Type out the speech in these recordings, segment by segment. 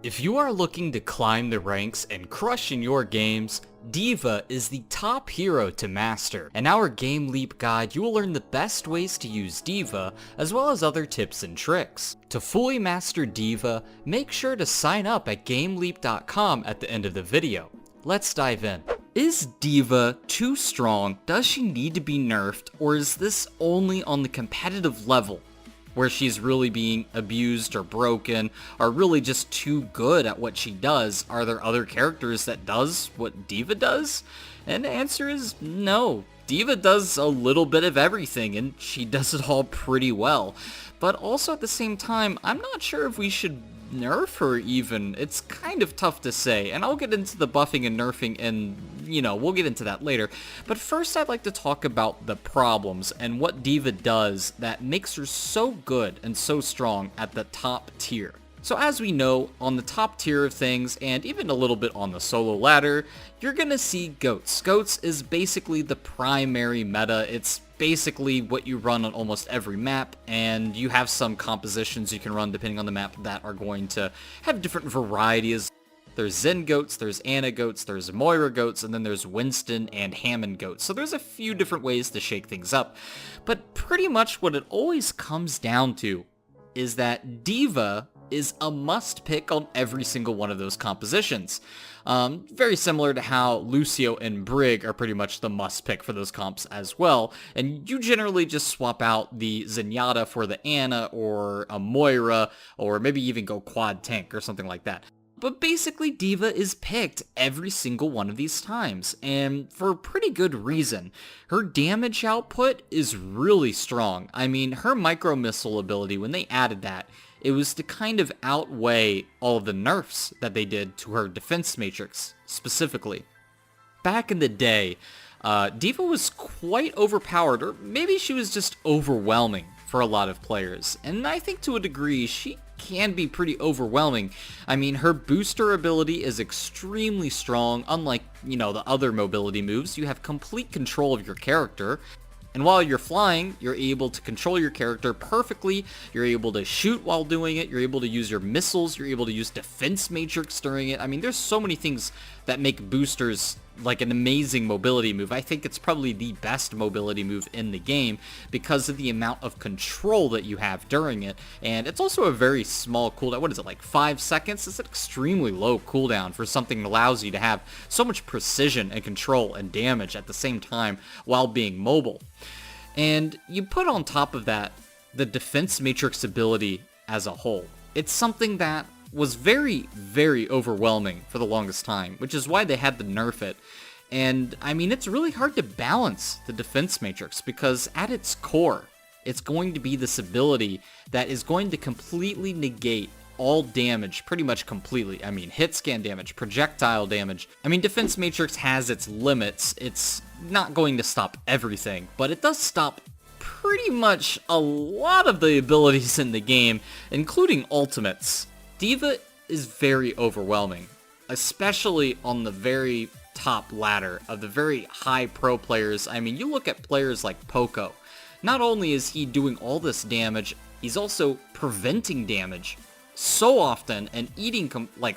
If you are looking to climb the ranks and crush in your games, D.Va is the top hero to master. In our Game Leap guide, you will learn the best ways to use D.Va, as well as other tips and tricks. To fully master D.Va, make sure to sign up at GameLeap.com at the end of the video. Let's dive in. Is D.Va too strong? Does she need to be nerfed? Or is this only on the competitive level, where she's really being abused or broken, or really just too good at what she does? Are there other characters that does what D.Va does? And the answer is no. D.Va does a little bit of everything, and she does it all pretty well. But also at the same time, I'm not sure if we should nerf her even. It's kind of tough to say, and I'll get into the buffing and nerfing and, we'll get into that later. But first I'd like to talk about the problems and what D.Va does that makes her so good and so strong at the top tier. So as we know, on the top tier of things, and even a little bit on the solo ladder, you're gonna see goats. Goats is basically the primary meta. It's basically what you run on almost every map, and you have some compositions you can run depending on the map that are going to have different varieties. There's Zen goats, there's Ana goats, there's Moira goats, and then there's Winston and Hammond goats. So there's a few different ways to shake things up. But pretty much what it always comes down to is that D.Va is a must pick on every single one of those compositions. Very similar to how Lucio and Brig are pretty much the must pick for those comps as well. And you generally just swap out the Zenyatta for the Ana or a Moira, or maybe even go quad tank or something like that. But basically, D.Va is picked every single one of these times, and for a pretty good reason. Her damage output is really strong. I mean, her micro missile ability, when they added that, it was to kind of outweigh all of the nerfs that they did to her defense matrix, specifically. Back in the day, D.Va was quite overpowered, or maybe she was just overwhelming for a lot of players. And I think to a degree, she can be pretty overwhelming. I mean, her booster ability is extremely strong. Unlike, the other mobility moves, you have complete control of your character. And while you're flying, you're able to control your character perfectly. You're able to shoot while doing it. You're able to use your missiles. You're able to use defense matrix during it. I mean, there's so many things that make boosters like an amazing mobility move. I think it's probably the best mobility move in the game because of the amount of control that you have during it. And it's also a very small cooldown. What is it, like 5 seconds? It's an extremely low cooldown for something that allows you to have so much precision and control and damage at the same time while being mobile. And you put on top of that the defense matrix ability as a whole. It's something that was very, very overwhelming for the longest time, which is why they had to nerf it. And I mean, it's really hard to balance the defense matrix because at its core, it's going to be this ability that is going to completely negate all damage, pretty much completely. I mean, hit scan damage, projectile damage. I mean, defense matrix has its limits. It's not going to stop everything, but it does stop pretty much a lot of the abilities in the game, including ultimates. D.Va is very overwhelming, especially on the very top ladder of the very high pro players. I mean, you look at players like Poco. Not only is he doing all this damage, he's also preventing damage so often and eating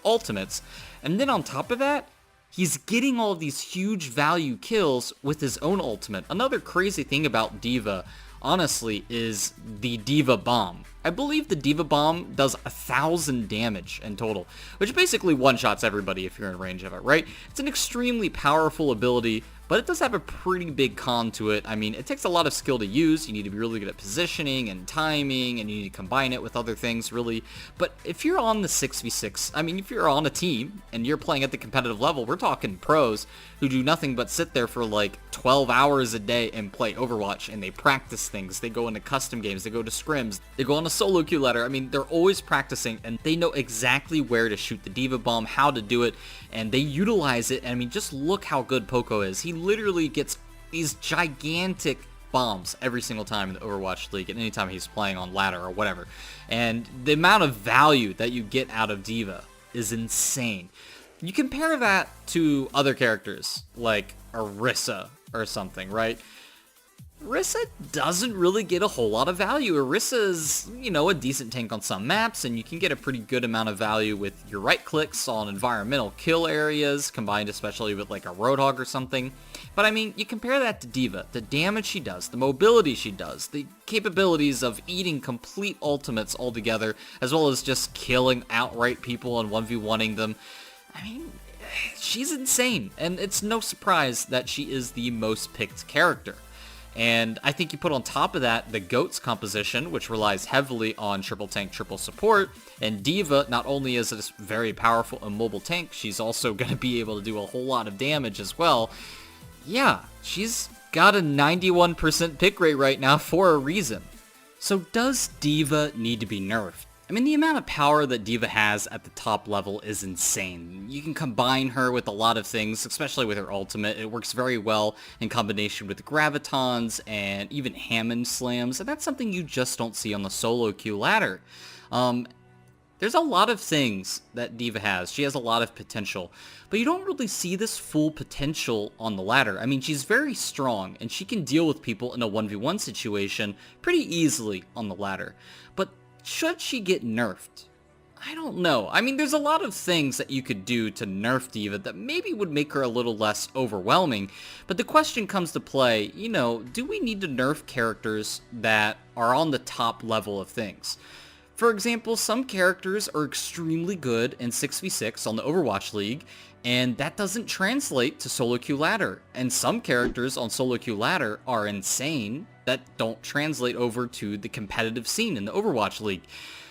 ultimates. And then on top of that, he's getting all of these huge value kills with his own ultimate. Another crazy thing about D.Va, honestly, is the D.Va Bomb. I believe the D.Va Bomb does 1,000 damage in total, which basically one-shots everybody if you're in range of it, right? It's an extremely powerful ability, but it does have a pretty big con to it. I mean, it takes a lot of skill to use. You need to be really good at positioning and timing, and you need to combine it with other things, really. But if you're on the 6v6, I mean, if you're on a team and you're playing at the competitive level, we're talking pros who do nothing but sit there for like 12 hours a day and play Overwatch, and they practice things. They go into custom games, they go to scrims, they go on a solo queue ladder. I mean, they're always practicing, and they know exactly where to shoot the D.Va Bomb, how to do it, and they utilize it. And I mean, just look how good Poco is. He literally gets these gigantic bombs every single time in the Overwatch League, and anytime he's playing on ladder or whatever. And the amount of value that you get out of D.Va is insane. You compare that to other characters like Orisa or something, right? Orisa doesn't really get a whole lot of value. Orisa's, a decent tank on some maps, and you can get a pretty good amount of value with your right clicks on environmental kill areas, combined especially with like a Roadhog or something. But I mean, you compare that to D.Va, the damage she does, the mobility she does, the capabilities of eating complete ultimates altogether, as well as just killing outright people and 1v1ing them. I mean, she's insane, and it's no surprise that she is the most picked character. And I think you put on top of that the GOAT's composition, which relies heavily on triple tank, triple support, and D.Va not only is a very powerful and mobile tank, she's also going to be able to do a whole lot of damage as well. Yeah, she's got a 91% pick rate right now for a reason. So does D.Va need to be nerfed? I mean, the amount of power that D.Va has at the top level is insane. You can combine her with a lot of things, especially with her ultimate. It works very well in combination with gravitons and even Hammond slams, and that's something you just don't see on the solo queue ladder. There's a lot of things that D.Va has. She has a lot of potential, but you don't really see this full potential on the ladder. I mean, she's very strong, and she can deal with people in a 1v1 situation pretty easily on the ladder. But should she get nerfed? I don't know. I mean, there's a lot of things that you could do to nerf D.Va that maybe would make her a little less overwhelming, but the question comes to play, do we need to nerf characters that are on the top level of things? For example, some characters are extremely good in 6v6 on the Overwatch League, and that doesn't translate to solo queue ladder. And some characters on solo queue ladder are insane that don't translate over to the competitive scene in the Overwatch League.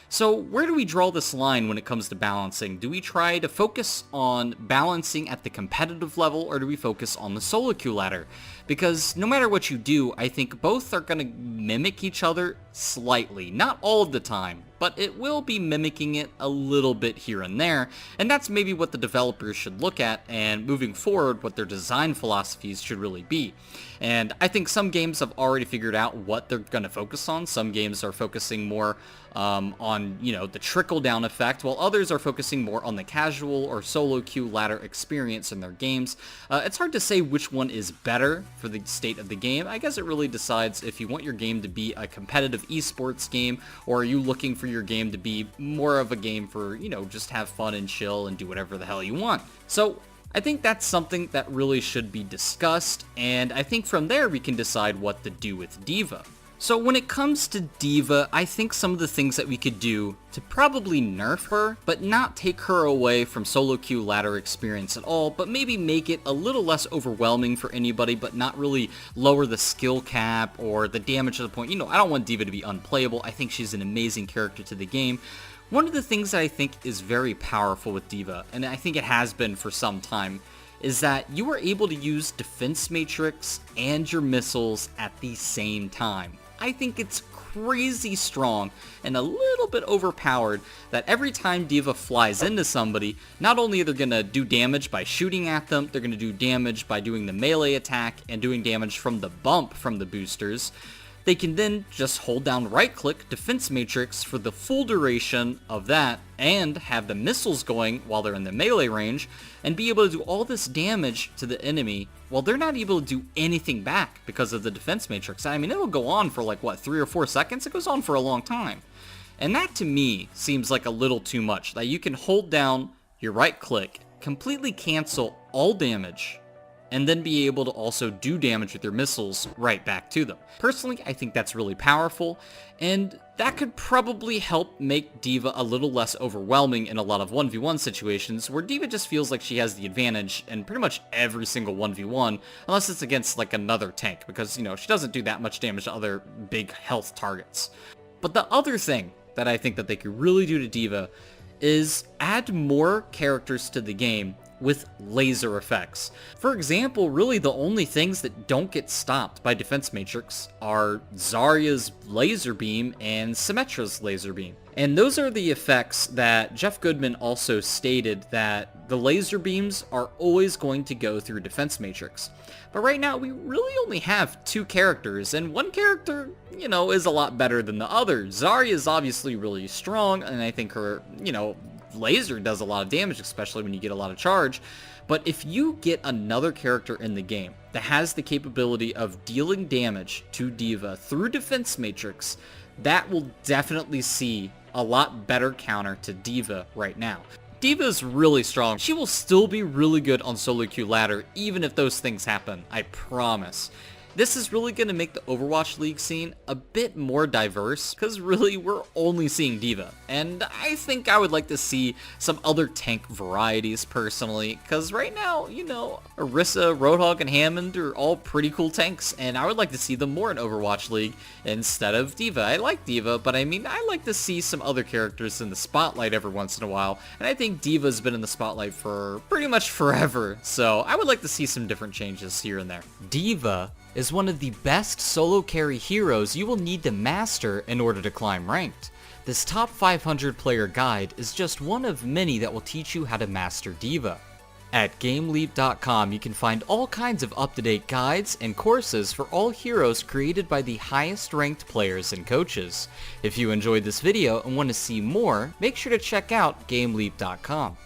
So where do we draw this line when it comes to balancing? Do we try to focus on balancing at the competitive level, or do we focus on the solo queue ladder? Because no matter what you do, I think both are going to mimic each other slightly. Not all of the time, but it will be mimicking it a little bit here and there, and that's maybe what the developers should look at, and moving forward, what their design philosophies should really be. And I think some games have already figured out what they're going to focus on. Some games are focusing more on, the trickle-down effect, while others are focusing more on the casual or solo queue ladder experience in their games. It's hard to say which one is better for the state of the game. I guess it really decides if you want your game to be a competitive esports game, or are you looking for your game to be more of a game for, just have fun and chill and do whatever the hell you want. So I think that's something that really should be discussed, and I think from there we can decide what to do with D.Va. So when it comes to D.Va, I think some of the things that we could do to probably nerf her, but not take her away from solo queue ladder experience at all, but maybe make it a little less overwhelming for anybody, but not really lower the skill cap or the damage to the point. I don't want D.Va to be unplayable. I think she's an amazing character to the game. One of the things that I think is very powerful with D.Va, and I think it has been for some time, is that you are able to use defense matrix and your missiles at the same time. I think it's crazy strong and a little bit overpowered that every time D.Va flies into somebody, not only are they going to do damage by shooting at them, they're going to do damage by doing the melee attack and doing damage from the bump from the boosters. They can then just hold down right-click Defense Matrix for the full duration of that and have the missiles going while they're in the melee range and be able to do all this damage to the enemy while they're not able to do anything back because of the Defense Matrix. I mean, it'll go on for 3 or 4 seconds. It goes on for a long time. And that to me seems like a little too much, that you can hold down your right-click, completely cancel all damage, and then be able to also do damage with your missiles right back to them. Personally, I think that's really powerful, and that could probably help make D.Va a little less overwhelming in a lot of 1v1 situations, where D.Va just feels like she has the advantage in pretty much every single 1v1, unless it's against another tank, because, she doesn't do that much damage to other big health targets. But the other thing that I think that they could really do to D.Va is add more characters to the game with laser effects. For example, really the only things that don't get stopped by Defense Matrix are Zarya's laser beam and Symmetra's laser beam. And those are the effects that Jeff Goodman also stated that the laser beams are always going to go through Defense Matrix. But right now we really only have 2 characters, and one character, is a lot better than the other. Zarya is obviously really strong, and I think her, laser does a lot of damage, especially when you get a lot of charge. But if you get another character in the game that has the capability of dealing damage to D.Va through defense matrix, that will definitely see a lot better counter to D.Va right now. D.Va is really strong. She will still be really good on solo queue ladder even if those things happen, I promise. This is really going to make the Overwatch League scene a bit more diverse, because really we're only seeing D.Va, and I think I would like to see some other tank varieties personally, because right now, you know, Orisa, Roadhog, and Hammond are all pretty cool tanks, and I would like to see them more in Overwatch League instead of D.Va. I like D.Va, but I mean, I like to see some other characters in the spotlight every once in a while, and I think D.Va's been in the spotlight for pretty much forever, so I would like to see some different changes here and there. D.Va is one of the best solo carry heroes you will need to master in order to climb ranked. This top 500 player guide is just one of many that will teach you how to master D.Va. At GameLeap.com you can find all kinds of up-to-date guides and courses for all heroes created by the highest ranked players and coaches. If you enjoyed this video and want to see more, make sure to check out GameLeap.com.